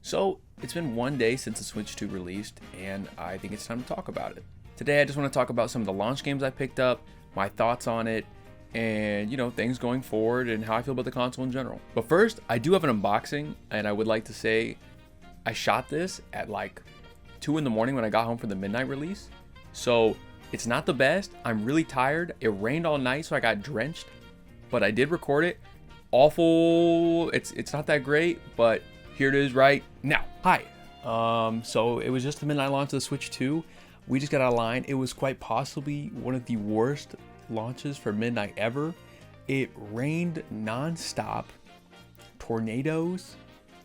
So it's been one day since the Switch 2 released, and I think it's time to talk about it. Today I just want to talk about some of the launch games I picked up, my thoughts on it, and things going forward and how I feel about the console in general. But first, I do have an unboxing, and I would like to say I shot this at like 2 in the morning when I got home for the midnight release. So it's not the best. I'm really tired. It rained all night, so I got drenched, but I did record it. Awful. It's not that great, but here it is right now. Hi. So it was just the midnight launch of the Switch 2. We just got out of line. It was quite possibly one of the worst launches for midnight ever. It rained non-stop, tornadoes,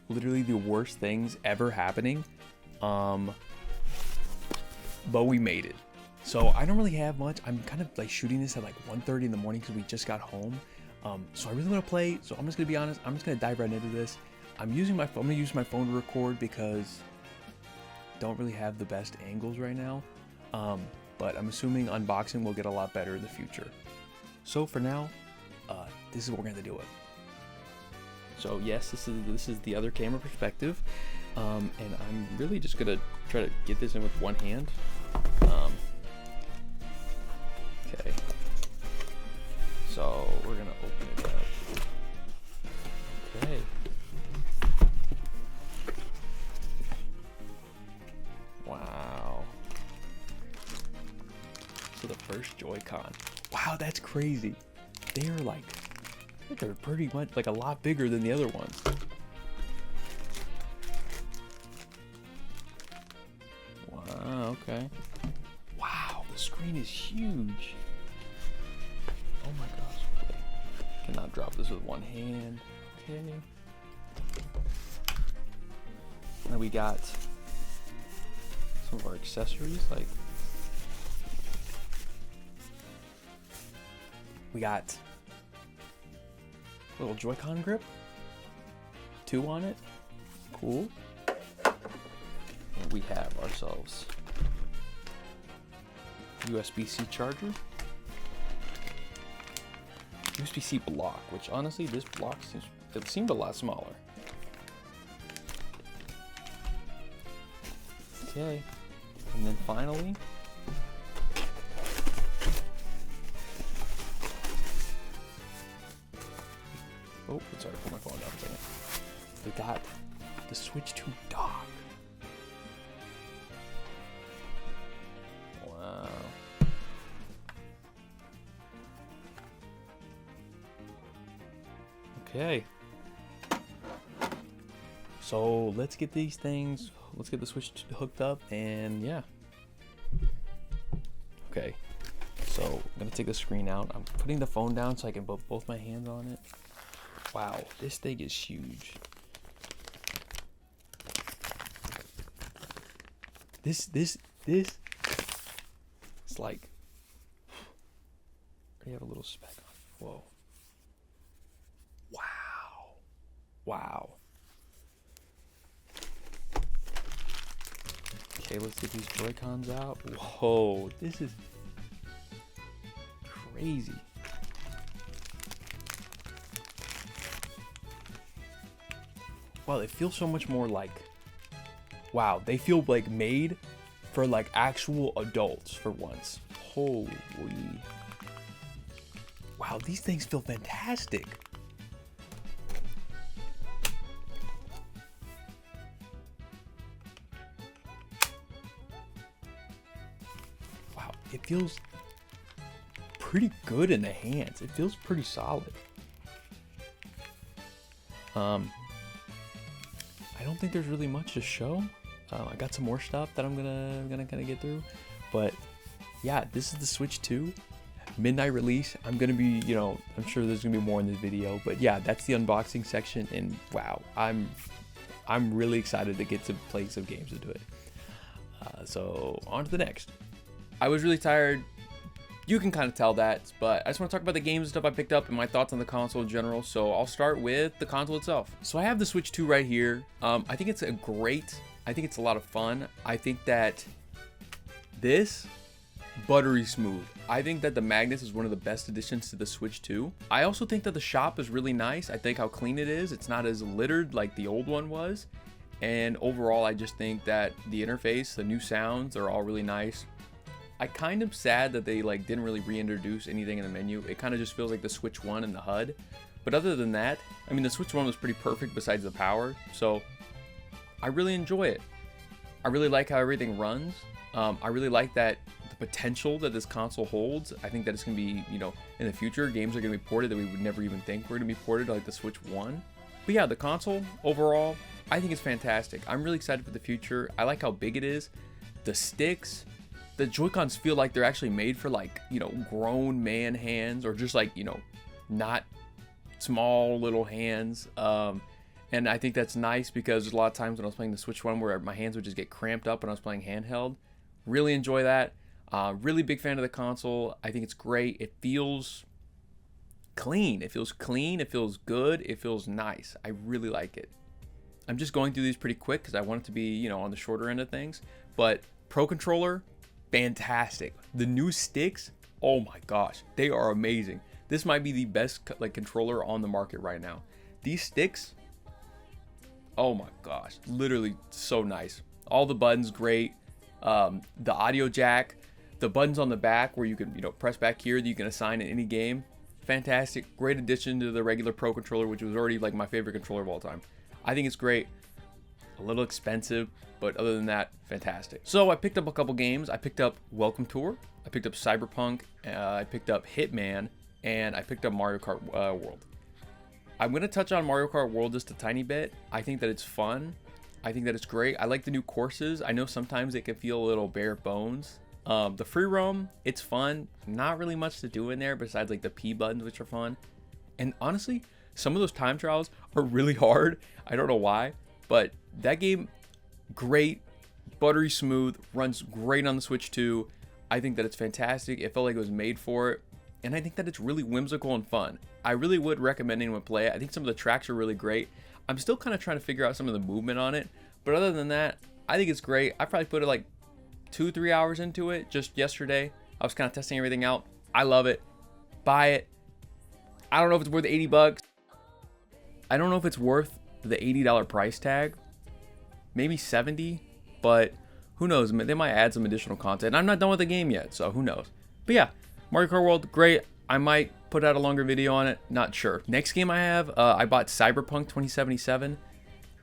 literally the worst things ever happening. But we made it. So I don't really have much. I'm kind of like shooting this at like 1:30 in the morning because we just got home. So I really want to play. So I'm just gonna be honest. I'm just gonna dive right into this. I'm gonna use my phone to record because I don't really have the best angles right now. But I'm assuming unboxing will get a lot better in the future. So for now, this is what we're gonna do it. So yes, this is the other camera perspective, and I'm really just gonna try to get this in with one hand. Okay. So we're gonna open it up. Okay. Wow. So the first Joy-Con. Wow, that's crazy. They're pretty much like a lot bigger than the other ones. Wow, okay. Wow, the screen is huge. Oh my gosh. Okay. Cannot drop this with one hand. Okay. Then we got some of our accessories, like we got a little Joy-Con grip, 2 on it, cool. And we have ourselves USB-C charger, USB-C block, which honestly this block seemed a lot smaller. Okay, and then finally, oh, sorry, put my phone down for a second. We got the Switch 2 dock. Wow. Okay. So let's get these things. Let's get the Switch hooked up, and yeah. Okay. So I'm gonna take the screen out. I'm putting the phone down so I can put both my hands on it. Wow, this thing is huge. This it's like, I already have a little speck on it. Whoa. Wow. Wow. Okay, let's get these Joy-Cons out. Whoa, this is crazy. Wow, they feel so much more like, wow, they feel like made for like actual adults for once. Holy. Wow, these things feel fantastic. Wow, it feels pretty good in the hands. It feels pretty solid. I don't think there's really much to show. I got some more stuff that I'm gonna kind of get through, but yeah, this is the Switch 2 midnight release. I'm gonna be, I'm sure there's gonna be more in this video, but yeah, that's the unboxing section, and wow, I'm really excited to get to play some games into it. So on to the next. I was really tired. You can kind of tell that, but I just want to talk about the games and stuff I picked up and my thoughts on the console in general. So I'll start with the console itself. So I have the Switch 2 right here. I think it's I think it's a lot of fun. I think that this, buttery smooth. I think that the Magnus is one of the best additions to the Switch 2. I also think that the shop is really nice. I think how clean it is. It's not as littered like the old one was. And overall, I just think that the interface, the new sounds are all really nice. I kind of sad that they like didn't really reintroduce anything in the menu. It kind of just feels like the Switch 1 and the HUD. But other than that, I mean, the Switch 1 was pretty perfect besides the power. So I really enjoy it. I really like how everything runs. I really like that the potential that this console holds. I think that it's going to be, in the future, games are going to be ported that we would never even think were going to be ported, like the Switch 1. But yeah, the console overall, I think it's fantastic. I'm really excited for the future. I like how big it is. The sticks, the Joy-Cons feel like they're actually made for like, grown man hands, or just like, not small little hands. And I think that's nice because there's a lot of times when I was playing the Switch 1 where my hands would just get cramped up when I was playing handheld. Really enjoy that. Really big fan of the console. I think it's great. It feels clean. It feels clean. It feels good. It feels nice. I really like it. I'm just going through these pretty quick because I want it to be, on the shorter end of things. But Pro Controller, fantastic. The new sticks, oh my gosh, they are amazing. This might be the best controller on the market right now. These sticks, oh my gosh, literally so nice. All the buttons, great. The audio jack, the buttons on the back where you can, press back here that you can assign in any game. Fantastic. Great addition to the regular Pro Controller, which was already like my favorite controller of all time. I think it's great. A little expensive, but other than that, fantastic. So I picked up a couple games. I picked up Welcome Tour. I picked up Cyberpunk. I picked up Hitman. And I picked up Mario Kart World. I'm going to touch on Mario Kart World just a tiny bit. I think that it's fun. I think that it's great. I like the new courses. I know sometimes it can feel a little bare bones. The free roam, it's fun. Not really much to do in there besides like the P buttons, which are fun. And honestly, some of those time trials are really hard. I don't know why, but that game, great, buttery smooth, runs great on the Switch 2. I think that it's fantastic. It felt like it was made for it. And I think that it's really whimsical and fun. I really would recommend anyone play it. I think some of the tracks are really great. I'm still kind of trying to figure out some of the movement on it. But other than that, I think it's great. I probably put it like 2-3 hours into it just yesterday. I was kind of testing everything out. I love it. Buy it. I don't know if it's worth 80 bucks. I don't know if it's worth the $80 price tag. Maybe 70, but who knows? They might add some additional content. I'm not done with the game yet, so who knows? But yeah, Mario Kart World, great. I might put out a longer video on it, not sure. Next game I have, I bought Cyberpunk 2077,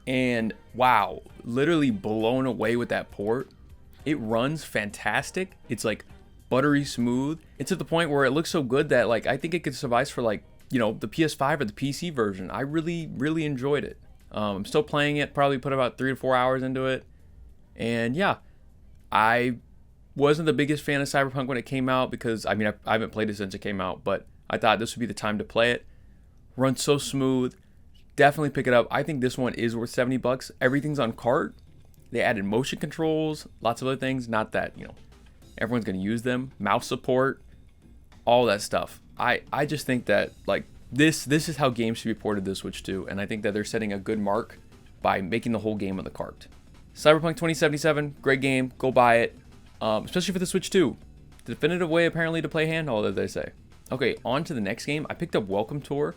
and wow, literally blown away with that port. It runs fantastic. It's like buttery smooth. It's at the point where it looks so good that like I think it could suffice for like, the PS5 or the PC version. I really enjoyed it. I'm still playing it, probably put about 3 to 4 hours into it. And yeah, I wasn't the biggest fan of Cyberpunk when it came out because, I haven't played it since it came out, but I thought this would be the time to play it. Runs so smooth. Definitely pick it up. I think this one is worth 70 bucks. Everything's on cart. They added motion controls, lots of other things. Not that, everyone's going to use them. Mouse support, all that stuff. I just think that, like, this is how games should be ported to Switch 2, and I think that they're setting a good mark by making the whole game on the cart. Cyberpunk 2077, great game. Go buy it. Especially for the Switch 2. The definitive way, apparently, to play handheld, as they say. Okay, on to the next game. I picked up Welcome Tour.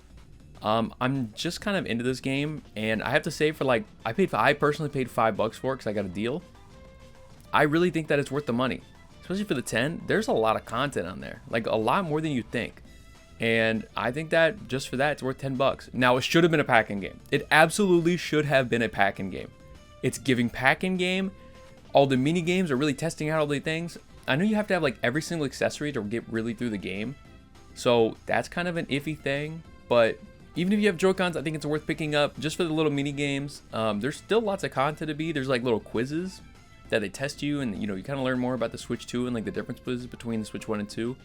I'm just kind of into this game, and I have to say, for like, I personally paid $5 for it because I got a deal. I really think that it's worth the money, especially for the 10. There's a lot of content on there, like a lot more than you think, and I think that just for that, it's worth 10 bucks. Now, it should have been a pack-in game. It absolutely should have been a pack-in game. It's giving pack-in game. All the mini games are really testing out all the things. I know you have to have like every single accessory to get really through the game, so that's kind of an iffy thing, but even if you have Joy-Cons, I think it's worth picking up just for the little mini games. There's still lots of content to be. There's like little quizzes that they test you, and you kind of learn more about the Switch 2 and like the differences between the Switch 1 and 2.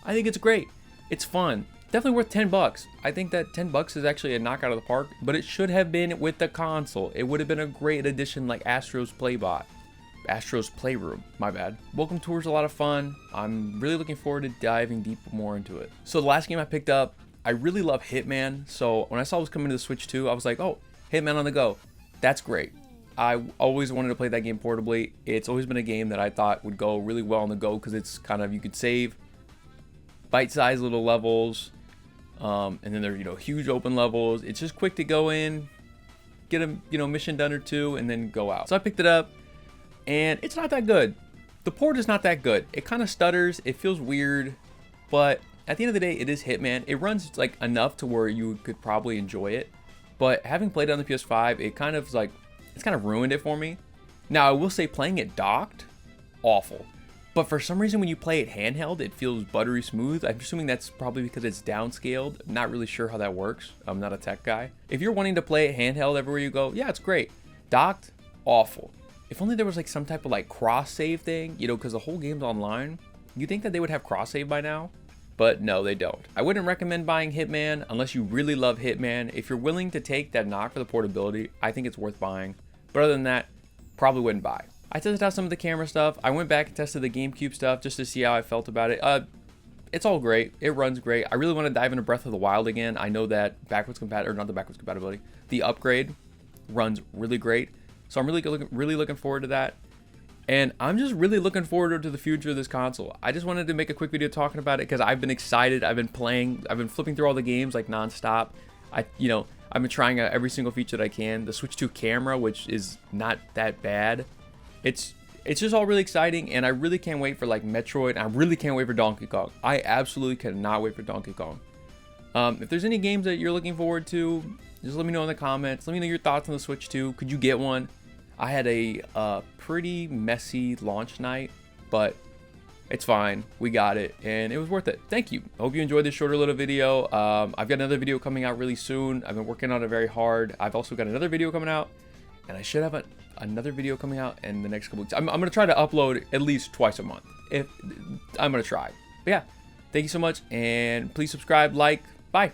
I think it's great. It's fun. Definitely worth 10 bucks. I think that 10 bucks is actually a knockout of the park, but it should have been with the console. It would have been a great addition like Astro's Playroom, my bad. Welcome Tour is a lot of fun. I'm really looking forward to diving deep more into it. So the last game I picked up, I really love Hitman. So when I saw it was coming to the Switch 2, I was like, oh, Hitman on the go. That's great. I always wanted to play that game portably. It's always been a game that I thought would go really well on the go because it's kind of, you could save bite-sized little levels, and then there are huge open levels. It's just quick to go in, get a mission done or two, and then go out. So I picked it up, and it's not that good. The port is not that good. It kind of stutters. It feels weird, but at the end of the day, it is Hitman. It runs like enough to where you could probably enjoy it. But having played it on the PS5, it kind of like, it's kind of ruined it for me. Now I will say playing it docked, awful. But for some reason when you play it handheld, it feels buttery smooth. I'm assuming that's probably because it's downscaled. I'm not really sure how that works. I'm not a tech guy. If you're wanting to play it handheld everywhere you go, yeah, it's great. Docked, awful. If only there was like some type of like cross save thing, because the whole game's online. You think that they would have cross save by now? But no, they don't. I wouldn't recommend buying Hitman unless you really love Hitman. If you're willing to take that knock for the portability, I think it's worth buying. But other than that, probably wouldn't buy. I tested out some of the camera stuff. I went back and tested the GameCube stuff just to see how I felt about it. It's all great. It runs great. I really want to dive into Breath of the Wild again. I know that the upgrade runs really great. So I'm really looking forward to that. And I'm just really looking forward to the future of this console. I just wanted to make a quick video talking about it because I've been excited. I've been playing. I've been flipping through all the games like nonstop. I've been trying out every single feature that I can. The Switch 2 camera, which is not that bad. It's just all really exciting, and I really can't wait for like Metroid. And I really can't wait for Donkey Kong. I absolutely cannot wait for Donkey Kong. If there's any games that you're looking forward to, just let me know in the comments. Let me know your thoughts on the Switch 2. Could you get one? I had a pretty messy launch night, but it's fine. We got it, and it was worth it. Thank you. I hope you enjoyed this shorter little video. I've got another video coming out really soon. I've been working on it very hard. I've also got another video coming out, and I should have another video coming out in the next couple weeks. I'm going to try to upload at least twice a month. I'm going to try. But yeah, thank you so much, and please subscribe, like. Bye.